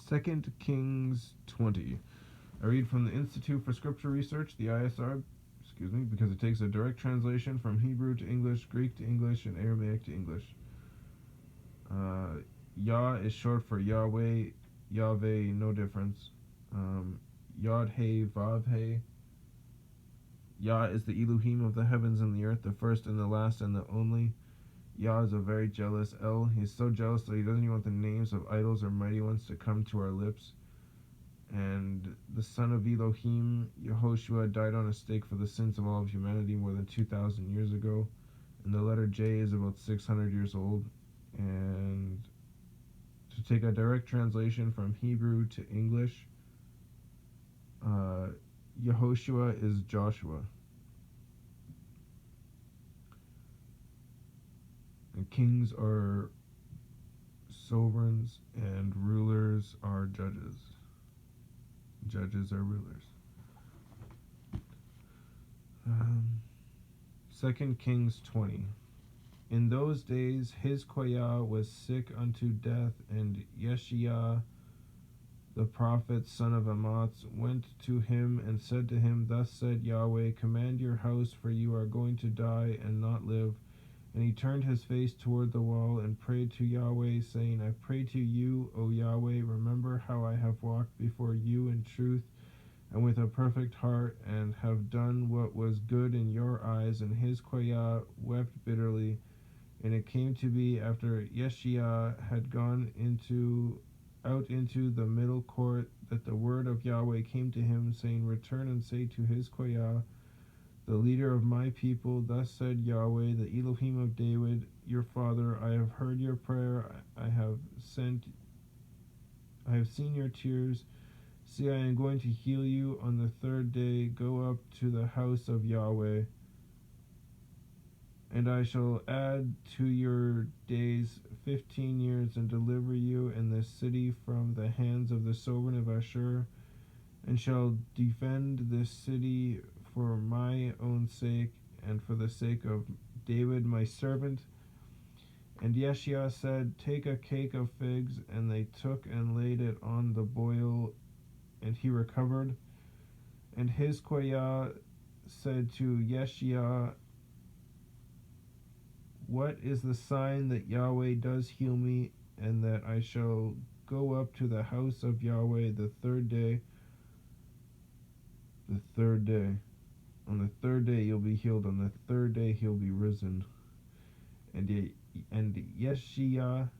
2 Kings 20. I read from the Institute for Scripture Research, the ISR, because it takes a direct translation from Hebrew to English, Greek to English, and Aramaic to English. Yah is short for Yahweh, YahWeh, no difference. Yod He Vav He. Yah is the Elohim of the heavens and the earth, the first and the last and the only. Yah is a very jealous El. He's so jealous that he doesn't even want the names of idols or mighty ones to come to our lips. And the son of Elohim, Yehoshua, died on a stake for the sins of all of humanity more than 2,000 years ago. And the letter J is about 600 years old. And to take a direct translation from Hebrew to English, Yehoshua is Joshua. And kings are sovereigns, and rulers are judges. Judges are rulers. 2 Kings 20. In those days Hizkiah was sick unto death, and Yeshaiah the prophet, son of Amoz, went to him and said to him, Thus said Yahweh, command your house, for you are going to die and not live. And he turned his face toward the wall and prayed to Yahweh, saying, I pray to you, O Yahweh, remember how I have walked before you in truth and with a perfect heart, and have done what was good in your eyes. And Hizkiah wept bitterly. And it came to be, after Yeshaiah had gone out into the middle court, that the word of Yahweh came to him, saying, Return and say to Hizkiah, the leader of my people, Thus said Yahweh, the Elohim of David, your father, I have heard your prayer, I have seen your tears. See, I am going to heal you. On the third day, go up to the house of Yahweh, and I shall add to your days 15 years, and deliver you and this city from the hands of the sovereign of Ashur, and shall defend this city for my own sake, and for the sake of David my servant. And Yeshaiah said, Take a cake of figs, and they took and laid it on the boil, and he recovered. And Hizkiah said to Yeshaiah, What is the sign that Yahweh does heal me, and that I shall go up to the house of Yahweh the third day? The third day. On the third day you'll be healed. On the third day he'll be risen. And Yeshaiah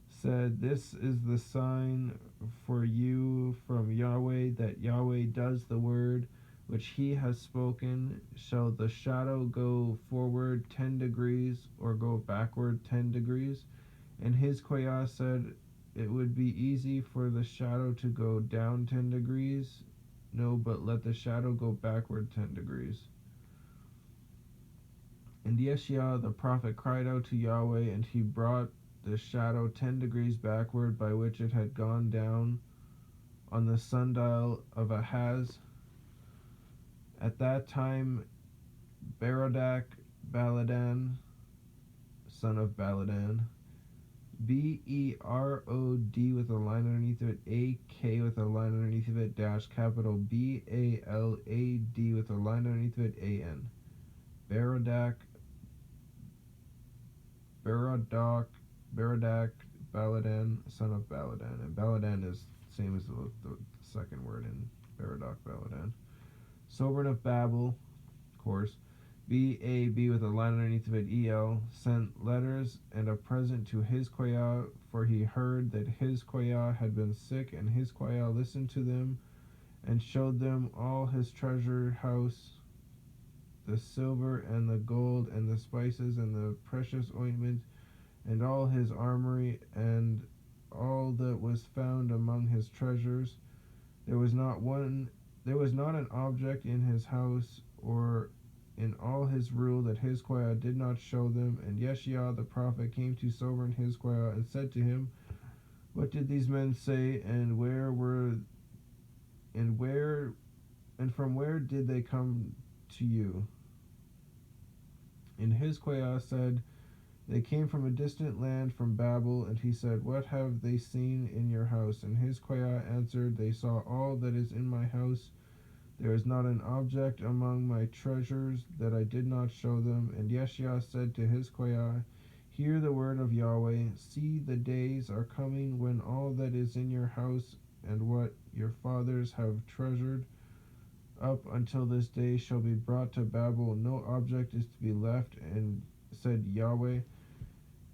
said, This is the sign for you from Yahweh, that Yahweh does the word which he has spoken. Shall the shadow go forward 10 degrees, or go backward 10 degrees? And Hizkiah said, It would be easy for the shadow to go down 10 degrees. No, but let the shadow go backward 10 degrees. And Yeshaiah the prophet cried out to Yahweh, and he brought the shadow 10 degrees backward, by which it had gone down on the sundial of Ahaz. At that time Berodach Baladan, son of Baladan, B-E-R-O-D with a line underneath of it, A-K with a line underneath of it, dash capital B-A-L-A-D with a line underneath of it, A-N. Berodach Baladan, son of Baladan. And Baladan is the same as the second word in Berodach Baladan. Sovereign of Babel, of course, B-A-B with a line underneath of it, E-L, sent letters and a present to Hizkiah, for he heard that Hizkiah had been sick, and Hizkiah listened to them and showed them all his treasure house, the silver and the gold and the spices and the precious ointment, and all his armory, and all that was found among his treasures. There was not an object in his house or in all his rule that Hizkiah did not show them. And Yeshaiah the prophet came to sovereign Hizkiah and said to him, What did these men say, and from where did they come to you? And Hizkiah said, They came from a distant land, from Babel, and he said, What have they seen in your house? And Hezekiah answered, They saw all that is in my house. There is not an object among my treasures that I did not show them. And Yeshua said to Hezekiah, Hear the word of YahWeh. See, the days are coming when all that is in your house and what your fathers have treasured up until this day shall be brought to Babel. No object is to be left. And said YahWeh,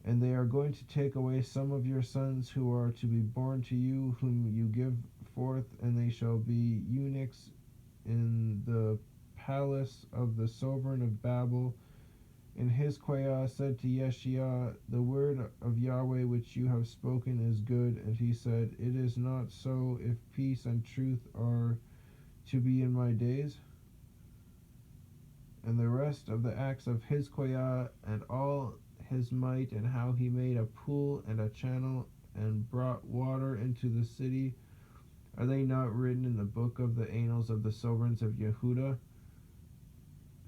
and they are going to take away some of your sons who are to be born to you, whom you give forth, and they shall be eunuchs in the palace of the sovereign of Babel. And Hezekiah said to Yeshua, The word of YahWeh which you have spoken is good. And he said, It is not so, if peace and truth are to be in my days. And the rest of the acts of Hezekiah and all his might, and how he made a pool and a channel and brought water into the city, are they not written in the book of the annals of the sovereigns of Yehuda?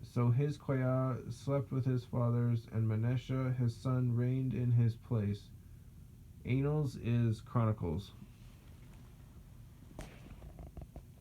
So Hezekiah slept with his fathers, and Manasseh his son reigned in his place. Annals is Chronicles.